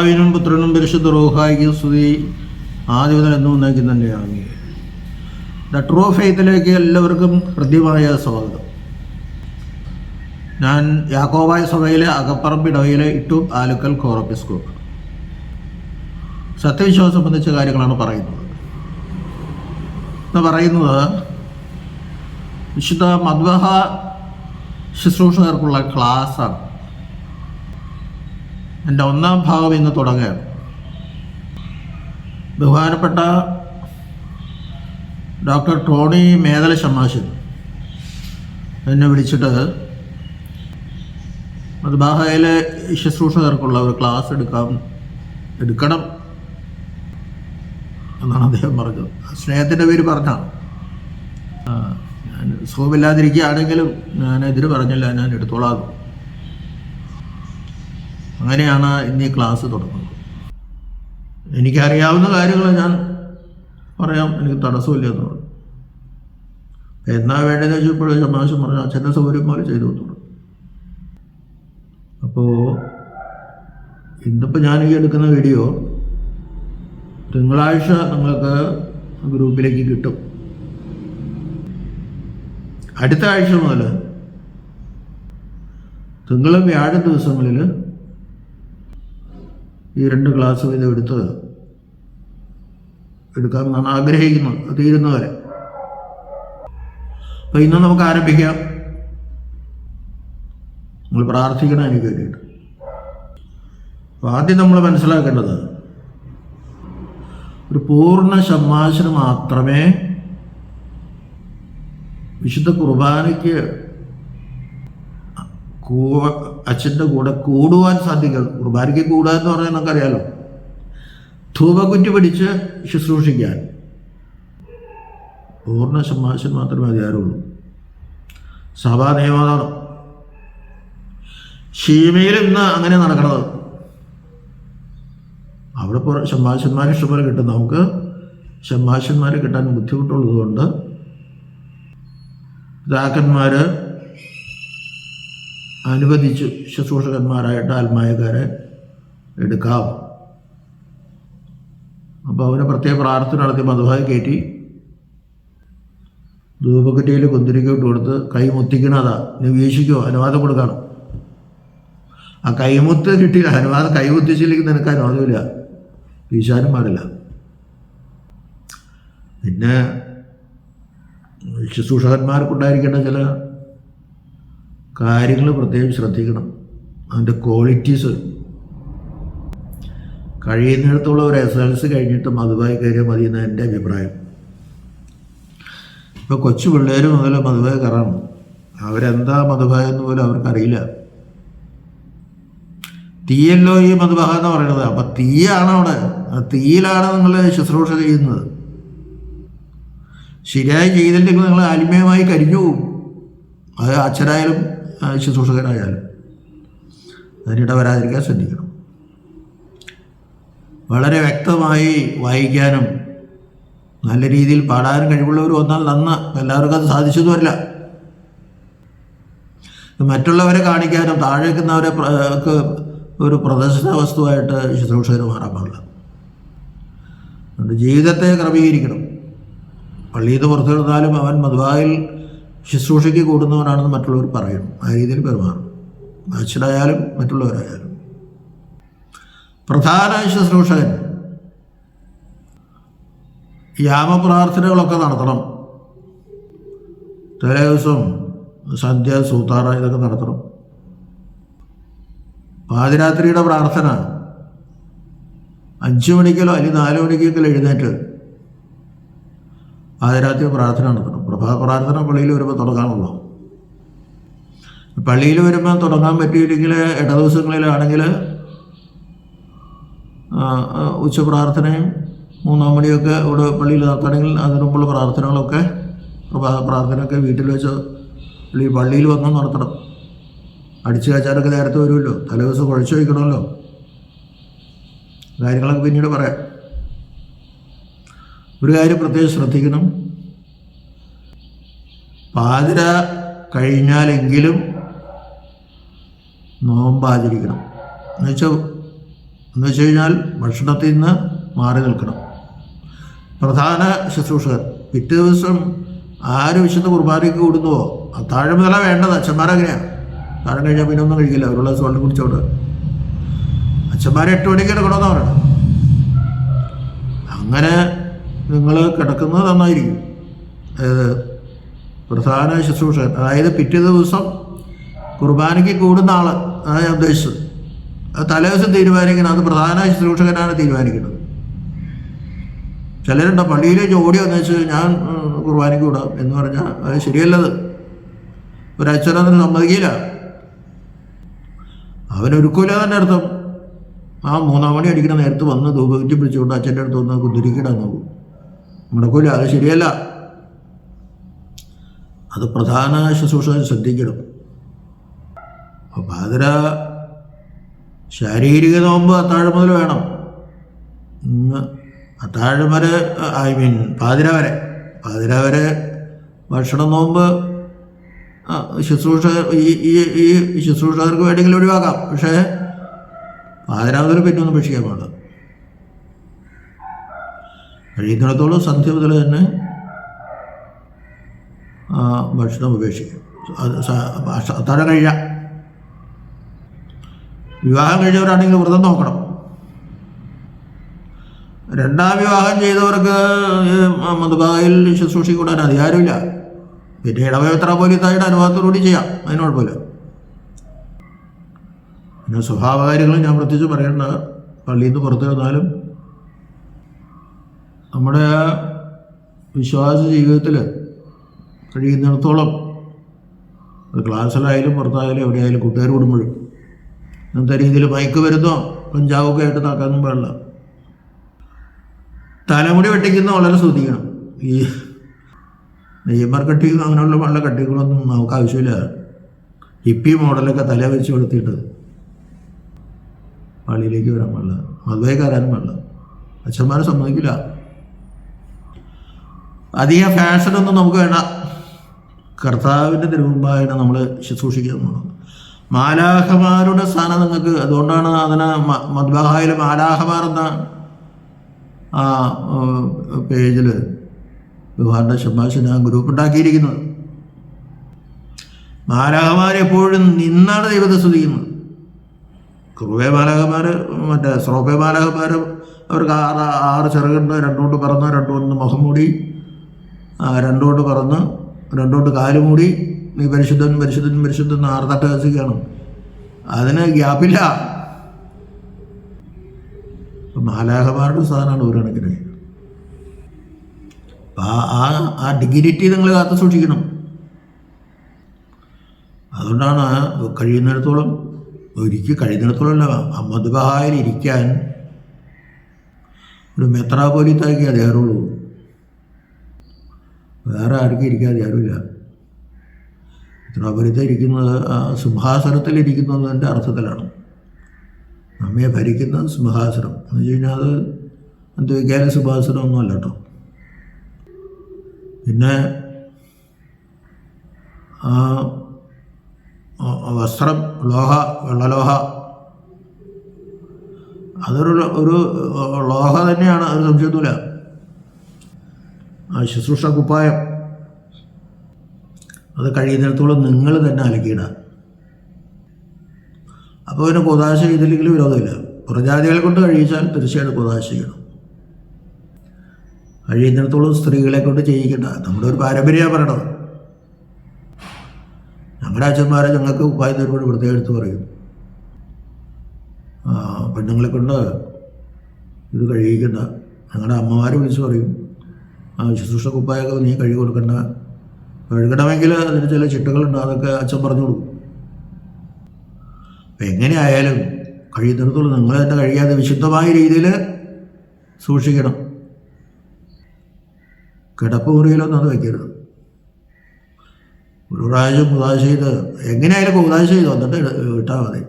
പിതാവിനും പുത്രനും പരിശുദ്ധ റൂഹായിക്കും സ്തുതി, ആദ്യം എന്നും നയിക്കും തന്നെയാണ്. ദ ട്രൂ ഫെയ്ത്തിലേക്ക് എല്ലാവർക്കും ഹൃദ്യമായ സ്വാഗതം. ഞാൻ യാക്കോബായ സഭയിലെ അകപ്പറമ്പിടവയിലെ ഇട്ടൂർ ആലുക്കൽ കോറപ്പിസ്കോപ്പ്. സത്യവിശ്വാസം സംബന്ധിച്ച കാര്യങ്ങളാണ് പറയുന്നത്. വിശുദ്ധ മദ്ബഹ ശുശ്രൂഷകർക്കുള്ള ക്ലാസ്സാണ്. എൻ്റെ ഒന്നാം ഭാഗം ഇന്ന് തുടങ്ങുകയാണ്. ബഹുമാനപ്പെട്ട ഡോക്ടർ ടോണി മേദല ശമാശൻ എന്നെ വിളിച്ചിട്ട് മദ്ബഹയിലെ ശുശ്രൂഷകർക്കുള്ള ഒരു ക്ലാസ് എടുക്കണം എന്നാണ് അദ്ദേഹം പറഞ്ഞത്. സ്നേഹത്തിൻ്റെ പേര് പറഞ്ഞാണ്. ഞാൻ സുഖമില്ലാതിരിക്കുകയാണെങ്കിലും ഞാൻ എതിര് പറഞ്ഞില്ല, ഞാൻ എടുത്തോളാം. അങ്ങനെയാണ് ഇന്ന് ഈ ക്ലാസ് തുടങ്ങുന്നത്. എനിക്കറിയാവുന്ന കാര്യങ്ങൾ ഞാൻ പറയാം, എനിക്ക് തടസ്സമില്ല എന്ന് പറഞ്ഞു. എന്നാ വേണ്ടതെന്ന് വെച്ചപ്പോഴും ശമാശം പറഞ്ഞു അച്ഛൻ്റെ സൗകര്യം പോലെ ചെയ്തു കൊടുത്തു. അപ്പോൾ ഇന്നിപ്പോൾ ഞാൻ ഈ എടുക്കുന്ന വീഡിയോ തിങ്കളാഴ്ച നിങ്ങൾക്ക് ഗ്രൂപ്പിലേക്ക് കിട്ടും. അടുത്ത ആഴ്ച മുതൽ തിങ്കളും വ്യാഴം ദിവസങ്ങളിൽ ഈ 2 ക്ലാസ് വീതം എടുക്കാമെന്നാണ് ആഗ്രഹിക്കുന്നത്, തീരുന്നവരെ. അപ്പോൾ ഇന്ന് നമുക്ക് ആരംഭിക്കാം. നിങ്ങൾ പ്രാർത്ഥിക്കണം എനിക്ക് വേണ്ടിയിട്ട്. അപ്പോൾ ആദ്യം നമ്മൾ മനസ്സിലാക്കേണ്ടത്, ഒരു പൂർണ്ണ ശമ്മാശന് മാത്രമേ വിശുദ്ധ കുർബാനയ്ക്ക് അച്ഛൻ്റെ കൂടെ കൂടുവാൻ സാധിക്കുള്ളൂ. കുർബാനയ്ക്ക് കൂടുക എന്ന് പറഞ്ഞാൽ നമുക്കറിയാലോ, ധൂപക്കുറ്റി പിടിച്ച് ശുശ്രൂഷിക്കാൻ പൂർണ്ണ ശമ്മാശൻ മാത്രമേ അധികാരമുള്ളൂ. സഭാ നിയമമാണ്. ഷീമയിൽ ഇന്ന് അങ്ങനെ നടക്കണത്. അവിടെ ശമ്മാശന്മാരെ ഇഷ്ടംപോലെ കിട്ടും. നമുക്ക് ശമ്മാശന്മാരെ കിട്ടാൻ ബുദ്ധിമുട്ടുള്ളത് കൊണ്ട് പിതാക്കന്മാർ അനുവദിച്ചു ശുശ്രൂഷകന്മാരായിട്ട് ആത്മായക്കാരെ എടുക്കാം. അപ്പോൾ അവന് പ്രത്യേക പ്രാർത്ഥന നടത്തി മധുവായി കയറ്റി ധൂപക്കുറ്റിയിൽ കുന്തിരിക്കോട്ട് കൊടുത്ത് കൈ മുത്തിക്കണതാ, നീ വീശിക്കോ, അനുവാദം കൊടുക്കണം. ആ കൈമുത്ത് കിട്ടിയില്ല, അനുവാദം കൈമുത്തിച്ചില്ലെങ്കിൽ നിനക്ക് അനുവാദമില്ല, വീശാനും പാടില്ല. പിന്നെ ശുശ്രൂഷകന്മാർക്കുണ്ടായിരിക്കേണ്ട ചില കാര്യങ്ങൾ പ്രത്യേകം ശ്രദ്ധിക്കണം. അതിൻ്റെ ക്വാളിറ്റീസ് കഴിയുന്നിടത്തോളം ഒരു SLC കഴിഞ്ഞിട്ട് മധുവായി കയറിയാൽ മതി എന്നാണ് എൻ്റെ അഭിപ്രായം. ഇപ്പോൾ കൊച്ചു പിള്ളേർ മുതൽ മധുവായി കയറണം. അവരെന്താ മധുവായ എന്ന് പോലും അവർക്കറിയില്ല. തീയല്ലോ ഈ മധുബഹ എന്ന് പറയുന്നത്. അപ്പം തീയാണ് അവിടെ, തീയിലാണ് നിങ്ങൾ ശുശ്രൂഷ ചെയ്യുന്നത്. ശരിയായി ചെയ്തില്ലെങ്കിൽ നിങ്ങൾ ആത്മീയമായി കരിഞ്ഞു പോകും. അത് അച്ഛനായാലും ശുശ്രൂഷകരായാലും. അതിനിട വരാതിരിക്കാൻ ശ്രദ്ധിക്കണം. വളരെ വ്യക്തമായി വായിക്കാനും നല്ല രീതിയിൽ പാടാനും കഴിവുള്ളവർ വന്നാൽ നന്ന്. എല്ലാവർക്കും അത് സാധിച്ചതുമല്ല. മറ്റുള്ളവരെ കാണിക്കാനും താഴെ നിൽക്കുന്നവരെ ഒരു പ്രദർശന വസ്തുവായിട്ട് ശുശ്രൂഷകർ മാറാൻ പാടില്ല. അതുകൊണ്ട് ജീവിതത്തെ ക്രമീകരിക്കണം. പള്ളിയിൽ നിന്ന് പുറത്തു കിടന്നാലും അവൻ മധുവായിൽ ശുശ്രൂഷയ്ക്ക് കൂടുന്നവനാണെന്ന് മറ്റുള്ളവർ പറയണം. ആ രീതിയിൽ പെരുമാറും, അച്ഛനായാലും മറ്റുള്ളവരായാലും. പ്രധാന ശുശ്രൂഷകൻ യാമപ്രാർത്ഥനകളൊക്കെ നടത്തണം. തലേ ദിവസം സന്ധ്യ, സൂത്താറ ഇതൊക്കെ നടത്തണം. പാതിരാത്രിയുടെ പ്രാർത്ഥന 5 മണിക്കോ അല്ലെങ്കിൽ 4 മണിക്കോ എഴുന്നേറ്റ് പാതിരാത്രി പ്രാർത്ഥന നടത്തണം. പ്രഭാത പ്രാർത്ഥന പള്ളിയിൽ വരുമ്പോൾ തുടങ്ങാനുള്ളൂ. പള്ളിയിൽ വരുമ്പോൾ തുടങ്ങാൻ പറ്റിയില്ലെങ്കിൽ ഇടദിവസങ്ങളിലാണെങ്കിൽ ഉച്ചപ്രാർത്ഥനയും 3-ാം മണിയൊക്കെ ഇവിടെ പള്ളിയിൽ നടത്തണമെങ്കിൽ അതിനു മുമ്പുള്ള പ്രാർത്ഥനകളൊക്കെ പ്രഭാത പ്രാർത്ഥനയൊക്കെ വീട്ടിൽ വെച്ച് പള്ളിയിൽ വന്ന് നടത്തണം. അടിച്ചു കാച്ചാനൊക്കെ നേരത്തെ വരുമല്ലോ, തലേദിവസം കുഴച്ച് വയ്ക്കണമല്ലോ. കാര്യങ്ങളൊക്കെ പിന്നീട് പറയാം. ഒരു കാര്യം പ്രത്യേകം ശ്രദ്ധിക്കണം. പാതിര കഴിഞ്ഞാലെങ്കിലും നോമ്പാചരിക്കണം. എന്നുവെച്ചാൽ എന്ന് വെച്ച് കഴിഞ്ഞാൽ ഭക്ഷണത്തിൽ നിന്ന് മാറി നിൽക്കണം. പ്രധാന ശുശ്രൂഷകർ പിറ്റേ ദിവസം ആര് വിശുദ്ധ കുർബാനയ്ക്ക് കൂടുന്നുവോ അത്താഴം മുതല വേണ്ടത്. അച്ഛന്മാരങ്ങനെയാണ്. അത്താഴം കഴിഞ്ഞാൽ പിന്നെ ഒന്നും കഴിക്കില്ല, അവരുള്ള വെള്ളം കുടിച്ചോണ്ട്. അച്ഛന്മാരെ 8 മണിക്ക് കിടക്കണമെന്ന് പറയണം. അങ്ങനെ നിങ്ങൾ കിടക്കുന്നത് നന്നായിരിക്കും. അതായത് പ്രധാന ശുശ്രൂഷകൻ, അതായത് പിറ്റേ ദിവസം കുർബാനയ്ക്ക് കൂടുന്ന ആൾ, അതാണ് ഞാൻ ഉദ്ദേശിച്ചത്. അത് തലേദിവസം തീരുമാനിക്കണം, അത് പ്രധാന ശുശ്രൂഷകനാണ് തീരുമാനിക്കുന്നത്. ചിലരുണ്ടോ പള്ളിയിലേക്ക് ഓടി വന്നേച്ച് ഞാൻ കുർബാനയ്ക്ക് വിടാം എന്ന് പറഞ്ഞാൽ അത് ശരിയല്ലത്. ഒരച്ഛനതിന് സമ്മതിക്കില്ല, അവനൊരുക്കൂല തന്നെ അർത്ഥം. ആ 3 മണി അടിക്കുന്ന നേരത്ത് വന്ന് ധൂപകുറ്റി പിടിച്ചുകൊണ്ട് അച്ഛൻ്റെ അടുത്ത് വന്ന് കുതിരിക്കിടാൻ നോക്കും, നടക്കൂല, അത് ശരിയല്ല. അത് പ്രധാന ശുശ്രൂഷകൻ ശ്രദ്ധിക്കണം. അപ്പോൾ പാതിര ശാരീരിക നോമ്പ് അത്താഴം മുതൽ വേണം. അത്താഴം വരെ, പാതിര വരെ ഭക്ഷണം നോമ്പ് ഈ ശുശ്രൂഷകർക്ക് വേണമെങ്കിലും ഒഴിവാക്കാം. പക്ഷേ പാതിര മുതൽ പിന്നെ ഒന്നും ഭക്ഷിക്കാൻ പാടില്ല. കഴിയുന്നിടത്തോളം സന്ധ്യ മുതൽ തന്നെ ഭക്ഷണം ഉപേക്ഷിക്കും. അത്താഴം കഴിയാം. വിവാഹം കഴിഞ്ഞവരാണെങ്കിൽ വ്രതം നോക്കണം. 2ാം വിവാഹം ചെയ്തവർക്ക് മധുബായിൽ ശുശ്രൂഷിക്കൂടാൻ അധികാരമില്ല. പിന്നെ ഇടവമെത്രാപ്പോലീത്തായുടെ അനുവാദത്തോടുകൂടി ചെയ്യാം, അതിന് കുഴപ്പമില്ല. പിന്നെ സ്വഭാവകാര്യങ്ങൾ ഞാൻ പ്രത്യേകിച്ച് പറയേണ്ട. പള്ളിയിൽ നിന്ന് പുറത്തു വന്നാലും നമ്മുടെ വിശ്വാസ ജീവിതത്തിൽ കഴിയുന്നിടത്തോളം ക്ലാസ്സിലായാലും പുറത്തായാലും എവിടെയായാലും കൂട്ടുകാർ കൂടുമ്പോഴും ഇന്നത്തെ രീതിയിൽ മയക്ക് വരുന്നോ കഞ്ചാവൊക്കെ ആയിട്ട് നടക്കാനും പാടില്ല. തലമുടി വെട്ടിക്കുന്ന വളരെ ശ്രദ്ധിക്കണം. ഈ നെയ്മർ കട്ടിങ് അങ്ങനെയുള്ള നല്ല കട്ടിങ്ങുകളൊന്നും നമുക്ക് ആവശ്യമില്ല. ഹിപ്പി മോഡലൊക്കെ തല വെച്ച് കൊടുത്തിട്ട് പള്ളിയിലേക്ക് വരാൻ പാടില്ല, മതവേ കയറാനും പാടില്ല. അച്ഛന്മാർ സമ്മതിക്കില്ല. അധികം ഫാഷനൊന്നും നമുക്ക് വേണ്ട. കർത്താവിൻ്റെ തിരുമുമ്പായാണ് നമ്മൾ ശുശ്രൂഷിക്കുന്നത്. മാലാഖമാരുടെ സ്ഥാനം നിങ്ങൾക്ക്, അതുകൊണ്ടാണ് അതിന് മദ്ബഹായിൽ മാലാഖമാർ എന്ന ആ പേജിൽ വിവാഹ ശംഭാഷണ ഗ്രൂപ്പ് ഉണ്ടാക്കിയിരിക്കുന്നത്. മാലാഖമാരെപ്പോഴും നിന്നാണ് ദൈവത്തെ സ്തുതിക്കുന്നത്. കുറുവേ മാലാഖമാർ, മറ്റേ സ്രോപ്പേ മാലാഖമാർ, അവർക്ക് 6 ചിറകുണ്ട്, 2 കൊണ്ട് പറന്ന്, 2 കൊണ്ട് മുഖം മൂടി, 2 കൊണ്ട് പറന്ന്, 2 കൊണ്ട് കാല് മൂടി, നീ പരിശുദ്ധൻ പരിശുദ്ധൻ പരിശുദ്ധൻ 6 തട്ട് ഹസിക്കുകയാണ്. അതിന് ഗ്യാപ്പില്ല. മാലാഖമാരുടെ സ്ഥാനമാണ് ഒരു കണക്കിന്. ആ ഡിഗ്നിറ്റി നിങ്ങൾ കാത്തു സൂക്ഷിക്കണം. അതുകൊണ്ടാണ് കഴിയുന്നിടത്തോളം കഴിയുന്നിടത്തോളം മദ്ബഹായിൽ ഇരിക്കാൻ ഒരു മെത്രാപോലീത്താക്കി അധികാരമുള്ളൂ. വേറെ ആർക്കും ഇരിക്കാൻ അധികാരമില്ല. മെത്രാപോലീത്ത ഇരിക്കുന്നത് സിംഹാസനത്തിലിരിക്കുന്നതിൻ്റെ അർത്ഥത്തിലാണ്. നമ്മെ ഭരിക്കുന്ന സിംഹാസനം എന്ന് വെച്ച് കഴിഞ്ഞാൽ അത് അന്ത്യവികാല സിംഹാസനമൊന്നും അല്ല കേട്ടോ. പിന്നെ വസ്ത്രം വെള്ളലോഹ, അതൊരു ലോഹ തന്നെയാണ്, അത് സംശയമൊന്നുമില്ല. ശുശ്രൂഷ കുപ്പായം അത് കഴിയുന്നിടത്തോളം നിങ്ങൾ തന്നെ അലക്കിയിടുക. അപ്പോൾ പിന്നെ കൊതാശ ചെയ്തില്ലെങ്കിൽ വിരോധമില്ല. പുറജാതികളെ കൊണ്ട് കഴിയിച്ചാൽ തീർച്ചയായിട്ടും കൊതാശ ചെയ്യണം. കഴിയുന്നിടത്തോളം സ്ത്രീകളെ കൊണ്ട് ചെയ്യിക്കണ്ട. നമ്മുടെ ഒരു പാരമ്പര്യമാണ് പറയണത്. ഞങ്ങളുടെ അച്ഛന്മാരെ ഞങ്ങൾക്ക് ഉപ്പായം തരുമ്പോൾ പ്രത്യേകം എടുത്ത് പറയും, പെണ്ണുങ്ങളെ കൊണ്ട് ഇത് കഴിയിക്കണ്ട. ഞങ്ങളുടെ അമ്മമാരെ വിളിച്ച് പറയും, ശുശ്രൂഷ കുപ്പായൊക്കെ നീ കഴുകി കൊടുക്കണ്ട, കഴുകണമെങ്കിൽ അതിന് ചില ചിട്ടകളുണ്ട്, അതൊക്കെ അച്ഛൻ പറഞ്ഞു കൊടുക്കും. അപ്പം എങ്ങനെയായാലും കഴിയുന്നിടത്തോളം നിങ്ങൾ തന്നെ കഴിയാതെ വിശുദ്ധമായ രീതിയിൽ സൂക്ഷിക്കണം. കിടപ്പ് മുറിയിലൊന്നും അത് വയ്ക്കരുത്. ഒരു പ്രാവശ്യം ഉദാശ ചെയ്ത് എങ്ങനെയായാലും ഉദാശ ചെയ്തോ, എന്നിട്ട് ഇട്ടാൽ മതി.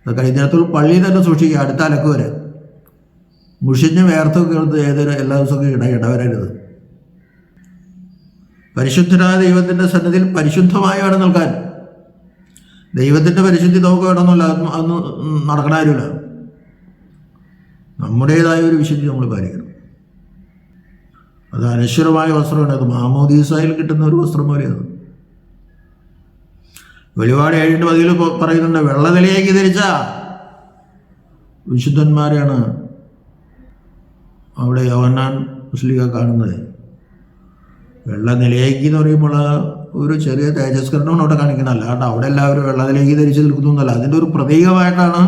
അത് കഴിയുന്നിടത്തോളം പള്ളിയിൽ തന്നെ സൂക്ഷിക്കുക. അടുത്ത അലക്ക് വരെ മുഷിഞ്ഞ് വേർത്തൊക്കെ എടുത്ത് എല്ലാ ദിവസവും ഇടവരരുത്. പരിശുദ്ധനായ ദൈവത്തിൻ്റെ സന്നിധിയിൽ പരിശുദ്ധമായി വേണം നിൽക്കാൻ. ദൈവത്തിൻ്റെ പരിശുദ്ധി നമുക്ക് വേണമെന്നില്ല, അതൊന്നും നടക്കണ കാര്യമില്ല. നമ്മുടേതായ ഒരു വിശുദ്ധി നമ്മൾ പാലിക്കണം. അത് അനശ്വരമായ വസ്ത്രമാണ്. അത് മാമോദീസായിൽ കിട്ടുന്ന ഒരു വസ്ത്രം പോലെയാണ്. വെളിപാട് 7:10 പറയുന്നുണ്ട്, വെള്ളനിലയേക്ക് ധരിച്ച വിശുദ്ധന്മാരെയാണ് അവിടെ യോഹന്നാൻ മുസ്ലിക കാണുന്നത്. വെള്ളനിലയേക്ക് എന്ന് പറയുമ്പോൾ ഒരു ചെറിയ തേജസ്കരണമാണ് അവിടെ കാണിക്കുന്നത്. അല്ലാണ്ട് അവിടെ എല്ലാവരും വെള്ളനിലയേക്ക് ധരിച്ച് നിൽക്കുന്നൊന്നല്ല. അതിൻ്റെ ഒരു പ്രതീകമായിട്ടാണ്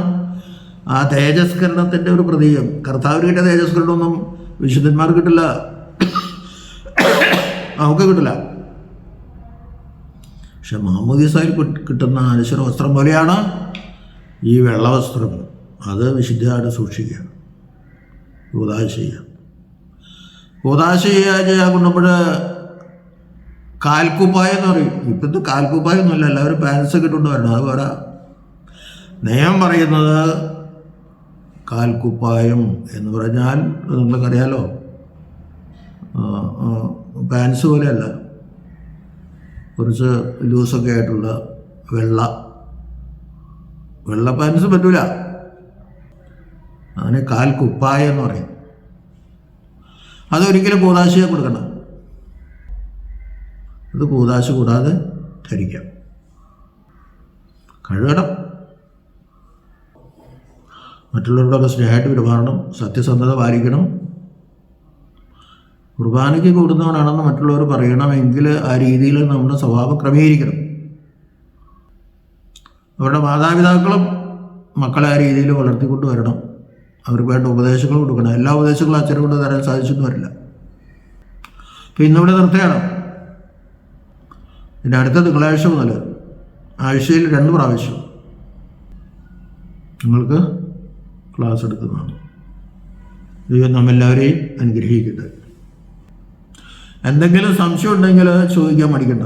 ആ തേജസ്കരണത്തിൻ്റെ ഒരു പ്രതീകം. കർത്താവിന് കിട്ടിയ തേജസ്കരണമൊന്നും വിശുദ്ധന്മാർക്ക് കിട്ടില്ല, നമുക്ക് കിട്ടില്ല. പക്ഷെ മാമോദീസായിൽ കിട്ടുന്ന അനശ്വര വസ്ത്രം പോലെയാണ് ഈ വെള്ളവസ്ത്രം. അത് വിശുദ്ധമായിട്ട് സൂക്ഷിക്കുക, കൂദാശ ചെയ്യുക. കൂദാശ ചെയ്യാൻ കൊണ്ടുമ്പോൾ കാൽക്കുപ്പായം എന്ന് പറയും. ഇപ്പോഴത്തെ കാൽക്കുപ്പായൊന്നുമില്ല, എല്ലാവരും പാൻസൊക്കെ ഇട്ടുകൊണ്ട് വരണം. അത് വേറെ. നിയമം പറയുന്നത് കാൽക്കുപ്പായം എന്ന് പറഞ്ഞാൽ നിങ്ങൾക്കറിയാലോ, പാൻസ് പോലെയല്ല, കുറച്ച് ലൂസൊക്കെ ആയിട്ടുള്ള വെള്ള പാൻസ് പറ്റൂല. അങ്ങനെ കാൽക്കുപ്പായം എന്ന് പറയും. അതൊരിക്കലും കൂദാശയെ കൊടുക്കണം. അത് കൂദാശ കൂടാതെ ധരിക്കാം. കഴുകണം, മറ്റുള്ളവരോടൊക്കെ സ്നേഹമായിട്ട് പെരുമാറണം, സത്യസന്ധത പാലിക്കണം. കുർബാനയ്ക്ക് കൂടുന്നവനാണെന്ന് മറ്റുള്ളവർ പറയണമെങ്കിൽ ആ രീതിയിൽ നമ്മുടെ സ്വഭാവം ക്രമീകരിക്കണം. അവരുടെ മാതാപിതാക്കളും മക്കളെ ആ രീതിയിൽ വളർത്തിക്കൊണ്ട് വരണം. അവർക്ക് വേണ്ട ഉപദേശങ്ങൾ കൊടുക്കണം. എല്ലാ ഉപദേശങ്ങളും അച്ഛനെ കൊണ്ട് തരാൻ സാധിച്ചെന്ന് വരില്ല. അപ്പോൾ ഇന്നിവിടെ നിർത്തുകയാണ്. പിന്നെ അടുത്ത തിങ്കളാഴ്ച മുതൽ ആഴ്ചയിൽ 2 പ്രാവശ്യം നിങ്ങൾക്ക് ക്ലാസ് എടുക്കുന്നതാണ്. ദൈവം നമ്മെല്ലാവരെയും അനുഗ്രഹിക്കട്ടെ. എന്തെങ്കിലും സംശയം ഉണ്ടെങ്കിൽ ചോദിക്കാൻ മടിക്കണ്ട.